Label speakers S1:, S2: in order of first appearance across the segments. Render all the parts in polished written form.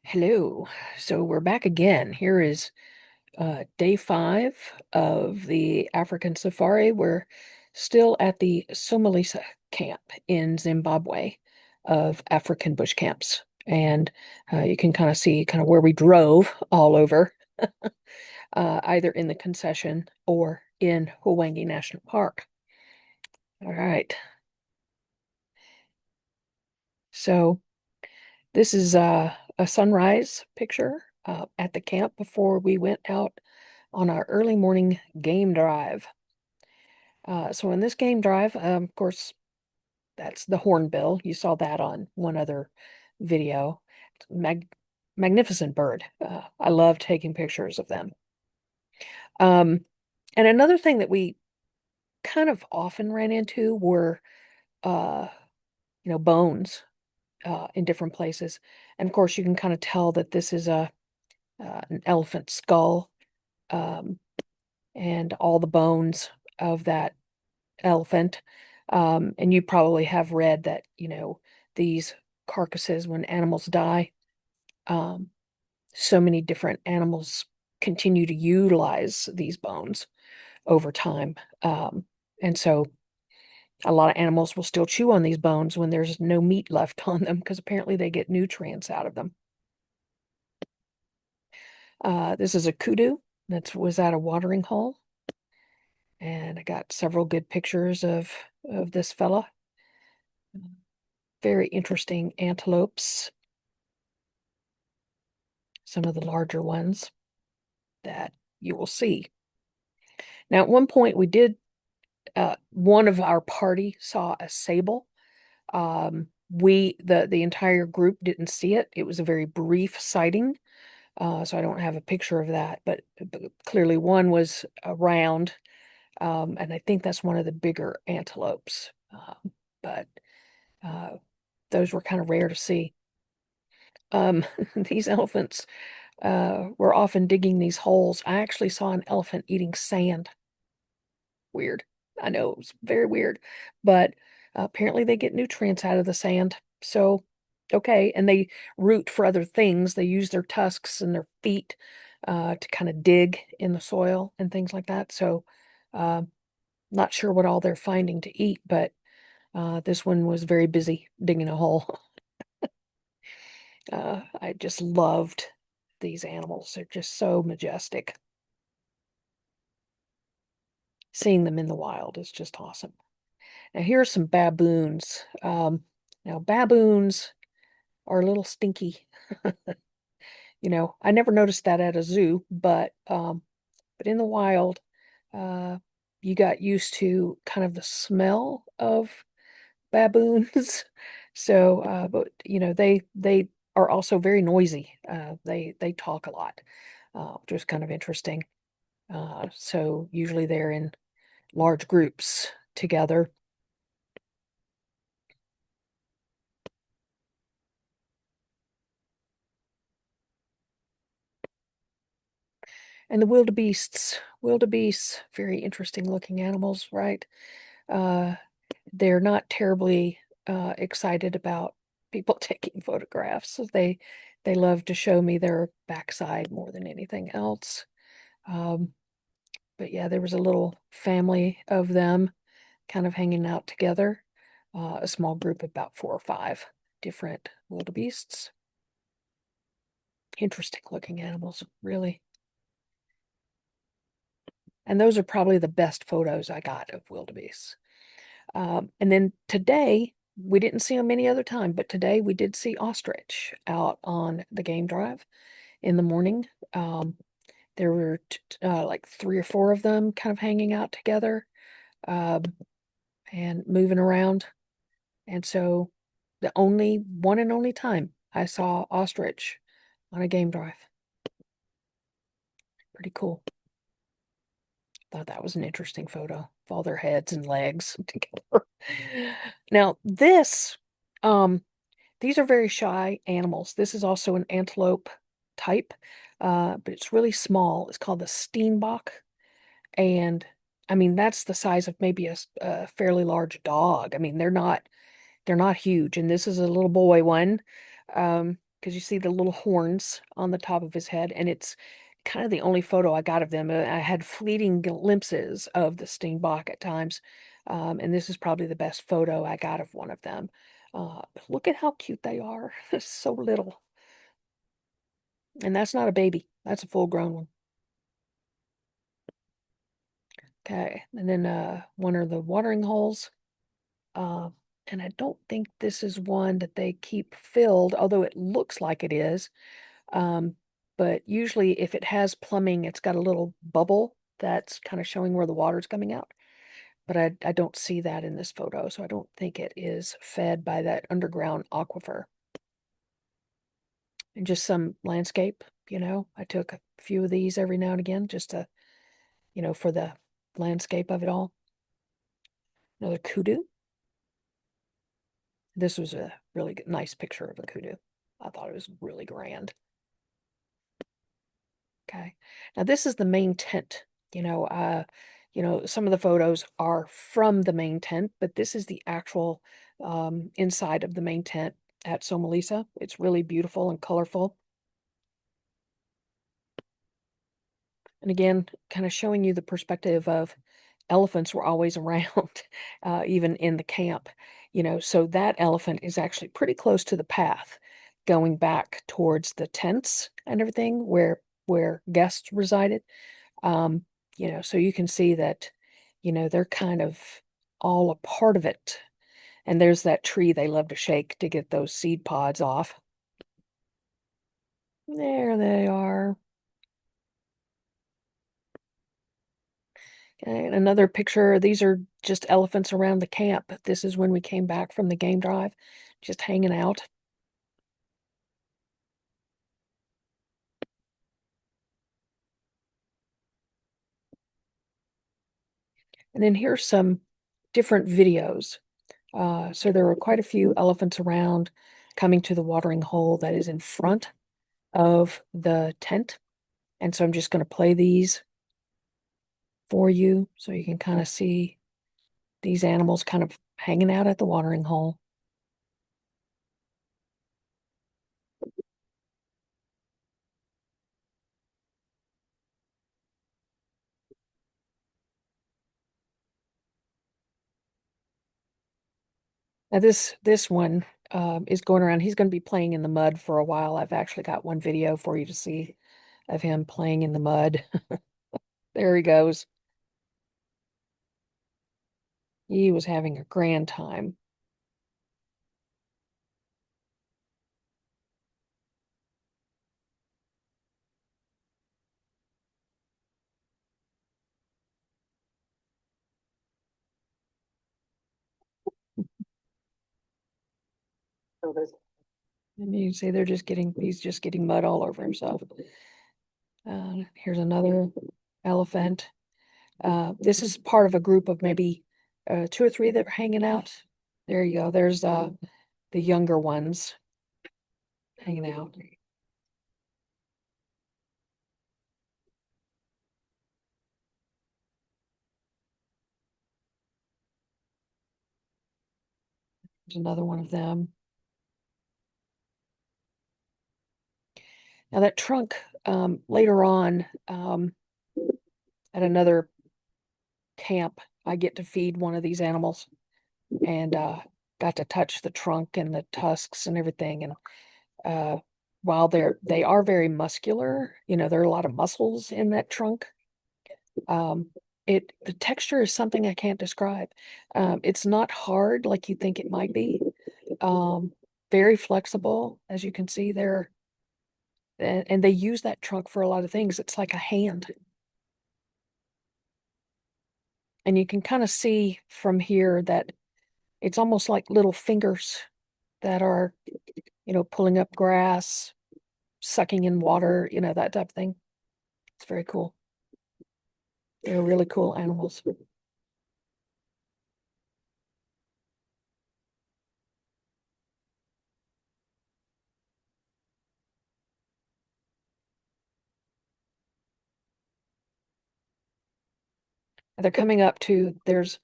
S1: Hello. So we're back again. Here is day 5 of the African safari. We're still at the Somalisa camp in Zimbabwe of African bush camps. And you can kind of see kind of where we drove all over, either in the concession or in Hwange National Park. All right. So this is a sunrise picture at the camp before we went out on our early morning game drive. So in this game drive, of course, that's the hornbill. You saw that on one other video. Magnificent bird. I love taking pictures of them. Um, and another thing that we kind of often ran into were, uh, bones in different places. And of course, you can kind of tell that this is an elephant skull, um, and all the bones of that elephant. And you probably have read that, these carcasses, when animals die, um, so many different animals continue to utilize these bones over time. And so a lot of animals will still chew on these bones when there's no meat left on them because apparently they get nutrients out of them. This is a kudu that was at a watering hole. And I got several good pictures of this fella. Very interesting antelopes, some of the larger ones that you will see. Now, at one point, one of our party saw a sable. The entire group didn't see it. It was a very brief sighting, so I don't have a picture of that. But clearly, one was around, and I think that's one of the bigger antelopes. But uh, those were kind of rare to see. These elephants were often digging these holes. I actually saw an elephant eating sand. Weird. I know it was very weird, but apparently they get nutrients out of the sand. So, okay. And they root for other things. They use their tusks and their feet to kind of dig in the soil and things like that. So, uh, not sure what all they're finding to eat, but this one was very busy digging a hole. I just loved these animals. They're just so majestic. Seeing them in the wild is just awesome. Now, here are some baboons. Now, baboons are a little stinky. I never noticed that at a zoo, but in the wild, uh, you got used to kind of the smell of baboons. So, but they are also very noisy. They talk a lot, which is kind of interesting. So usually they're in large groups together. And the wildebeests, very interesting looking animals, right? Uh, they're not terribly excited about people taking photographs. So they love to show me their backside more than anything else. Um, but yeah, there was a little family of them kind of hanging out together. A small group of about 4 or 5 different wildebeests. Interesting looking animals, really. And those are probably the best photos I got of wildebeest. And then today, we didn't see them any other time, but today we did see ostrich out on the game drive in the morning. There were like 3 or 4 of them kind of hanging out together, um, and moving around. And so the only one and only time I saw ostrich on a game drive. Pretty cool. Thought that was an interesting photo of all their heads and legs together. Now, um, these are very shy animals. This is also an antelope type, but it's really small. It's called the steenbok, and I mean that's the size of maybe a fairly large dog. I mean they're not huge, and this is a little boy one. because you see the little horns on the top of his head, and it's kind of the only photo I got of them. I had fleeting glimpses of the stingbok at times, and this is probably the best photo I got of one of them. Look at how cute they are. They're so little. And that's not a baby. That's a full-grown one. Okay, and then one are the watering holes. Uh, and I don't think this is one that they keep filled, although it looks like it is. Um, but usually if it has plumbing, it's got a little bubble that's kind of showing where the water's coming out. But I don't see that in this photo, so I don't think it is fed by that underground aquifer. And just some landscape, I took a few of these every now and again just to, for the landscape of it all. Another kudu. This was a really nice picture of a kudu. I thought it was really grand. Okay. Now this is the main tent. Some of the photos are from the main tent, but this is the actual inside of the main tent at Somalisa. It's really beautiful and colorful. And again, kind of showing you the perspective of elephants were always around, even in the camp. So that elephant is actually pretty close to the path, going back towards the tents and everything where guests resided. Um, so you can see that, they're kind of all a part of it. And there's that tree they love to shake to get those seed pods off. There they are. And another picture, these are just elephants around the camp. This is when we came back from the game drive, just hanging out. And then here's some different videos. So there were quite a few elephants around coming to the watering hole that is in front of the tent. And so I'm just going to play these for you so you can kind of see these animals kind of hanging out at the watering hole. Now this one is going around. He's going to be playing in the mud for a while. I've actually got one video for you to see of him playing in the mud. There he goes. He was having a grand time. And you can see he's just getting mud all over himself. Here's another elephant. This is part of a group of maybe two or three that are hanging out. There you go. There's the younger ones hanging out. There's another one of them. Now that trunk, later on, at another camp, I get to feed one of these animals and got to touch the trunk and the tusks and everything. And uh, while they are very muscular, there are a lot of muscles in that trunk. Um, the texture is something I can't describe. It's not hard like you think it might be. Um, Very flexible, as you can see there. And they use that trunk for a lot of things. It's like a hand. And you can kind of see from here that it's almost like little fingers that are, pulling up grass, sucking in water, that type of thing. It's very cool. They're really cool animals. They're coming up to there's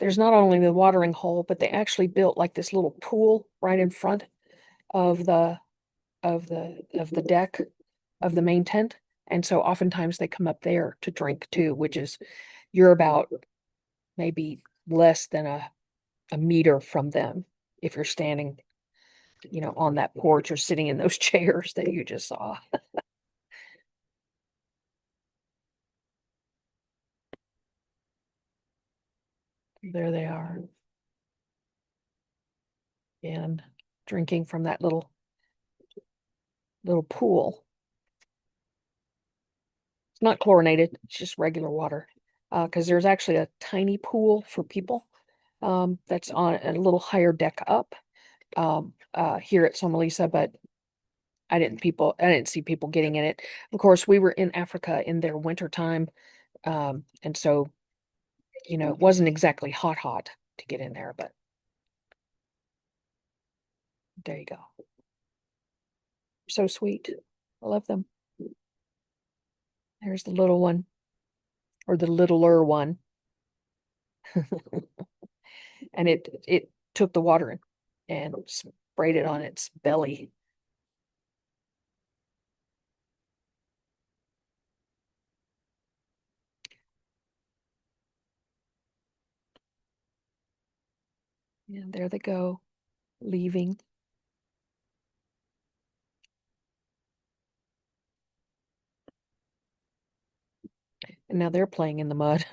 S1: not only the watering hole, but they actually built like this little pool right in front of the of the deck of the main tent. And so oftentimes they come up there to drink too, which is you're about maybe less than a meter from them if you're standing, on that porch or sitting in those chairs that you just saw. There they are. And drinking from that little pool. It's not chlorinated, it's just regular water. Because there's actually a tiny pool for people that's on a little higher deck up here at Somalisa, but I didn't see people getting in it. Of course, we were in Africa in their winter time, and so it wasn't exactly hot to get in there, but there you go. So sweet. I love them. There's the little one, or the littler one. And it took the water in and sprayed it on its belly. And there they go, leaving. And now they're playing in the mud.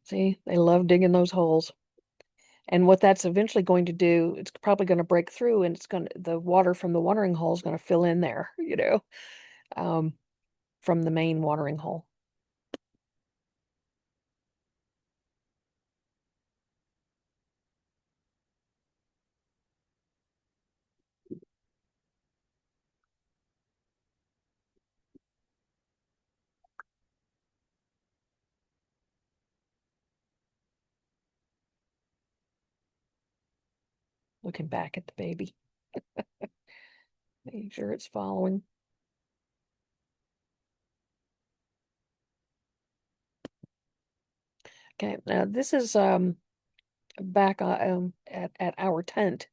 S1: See, they love digging those holes. And what that's eventually going to do, it's probably going to break through, and the water from the watering hole is going to fill in there, um, from the main watering hole. Looking back at the baby, making sure it's following. Okay, now this is back at our tent,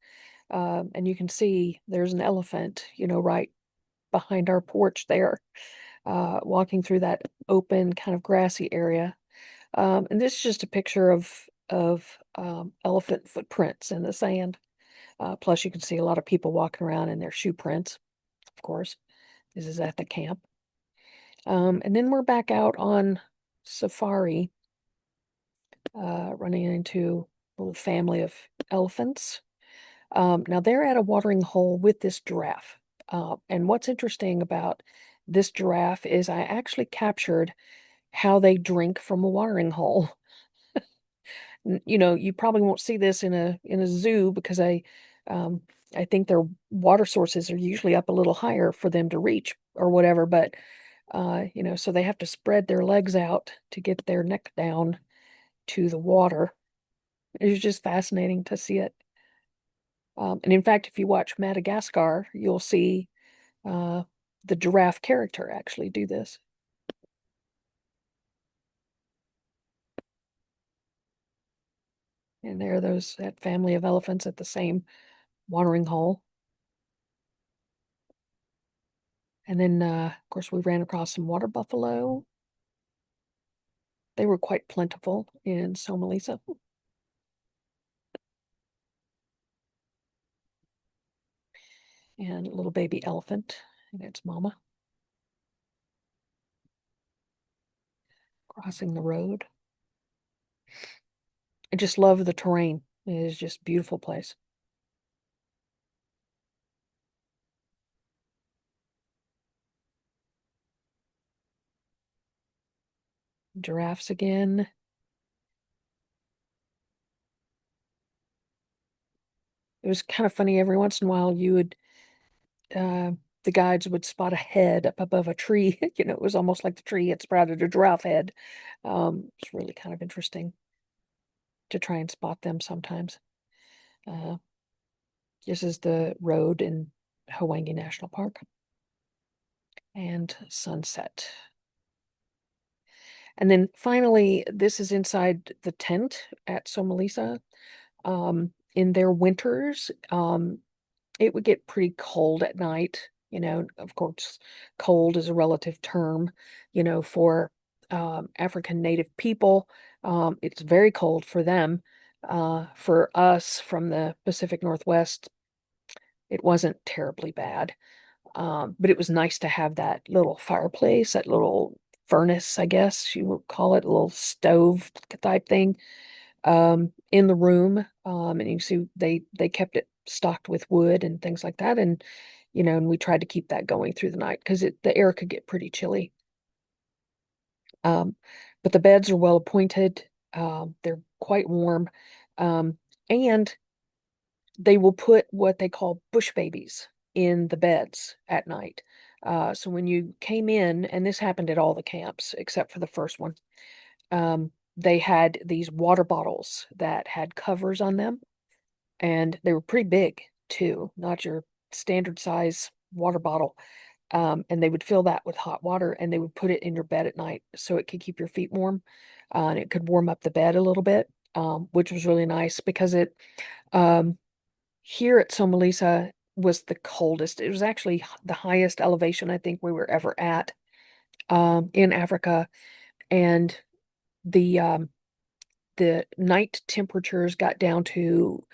S1: and you can see there's an elephant, right behind our porch there, walking through that open kind of grassy area. And this is just a picture of elephant footprints in the sand. Plus, you can see a lot of people walking around in their shoe prints, of course. This is at the camp. And then we're back out on safari, running into a little family of elephants. Now they're at a watering hole with this giraffe. And what's interesting about this giraffe is I actually captured how they drink from a watering hole. You probably won't see this in a zoo because um, I think their water sources are usually up a little higher for them to reach or whatever. But so they have to spread their legs out to get their neck down to the water. It's just fascinating to see it. And in fact, if you watch Madagascar, you'll see uh, the giraffe character actually do this. And there are that family of elephants at the same watering hole. And then, of course, we ran across some water buffalo. They were quite plentiful in Somalisa. And a little baby elephant and its mama crossing the road. I just love the terrain. It is just a beautiful place. Giraffes again. It was kind of funny. Every once in a while, uh, the guides would spot a head up above a tree. It was almost like the tree had sprouted a giraffe head. It's really kind of interesting to try and spot them sometimes. Uh, this is the road in Hawangi National Park. And sunset. And then finally, this is inside the tent at Somalisa. In their winters, it would get pretty cold at night. Of course, cold is a relative term, for African native people. It's very cold for them. For us from the Pacific Northwest, it wasn't terribly bad. But it was nice to have that little fireplace, that little furnace, I guess you would call it, a little stove type thing, in the room. And you see they kept it stocked with wood and things like that. And we tried to keep that going through the night because the air could get pretty chilly. Um, but the beds are well appointed. They're quite warm. Um, and they will put what they call bush babies in the beds at night. So when you came in, and this happened at all the camps except for the first one, they had these water bottles that had covers on them, and they were pretty big too, not your standard size water bottle. And they would fill that with hot water, and they would put it in your bed at night so it could keep your feet warm, and it could warm up the bed a little bit, which was really nice because um, here at Somalisa was the coldest. It was actually the highest elevation I think we were ever at, in Africa, and the um, the night temperatures got down to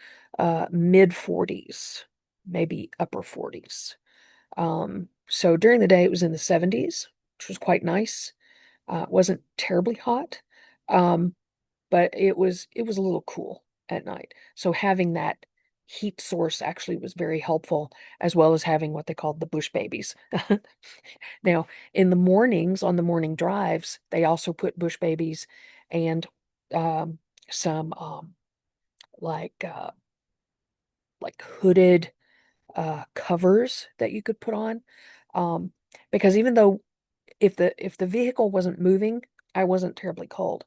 S1: mid 40s, maybe upper 40s. So during the day it was in the 70s, which was quite nice. It wasn't terribly hot, um, but it was a little cool at night. So having that heat source actually was very helpful, as well as having what they called the bush babies. Now, in the mornings, on the morning drives, they also put bush babies and um, some like uh, like hooded covers that you could put on. Um, because even though if the vehicle wasn't moving, I wasn't terribly cold.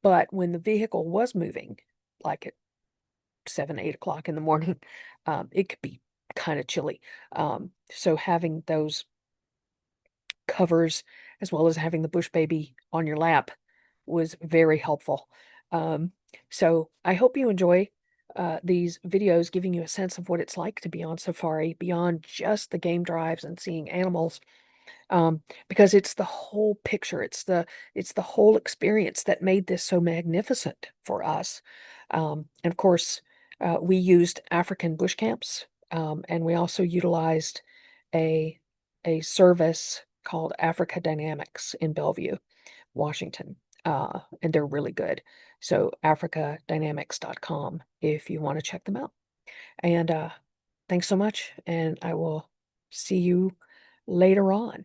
S1: But when the vehicle was moving, like at 7, 8 o'clock in the morning, it could be kind of chilly. So having those covers, as well as having the bush baby on your lap, was very helpful. Um, so I hope you enjoy these videos giving you a sense of what it's like to be on safari beyond just the game drives and seeing animals, because it's the whole picture. It's the whole experience that made this so magnificent for us. And of course, we used African bush camps, and we also utilized a a service called Africa Dynamics in Bellevue, Washington. And they're really good. So africadynamics.com if you want to check them out. And thanks so much, and I will see you later on.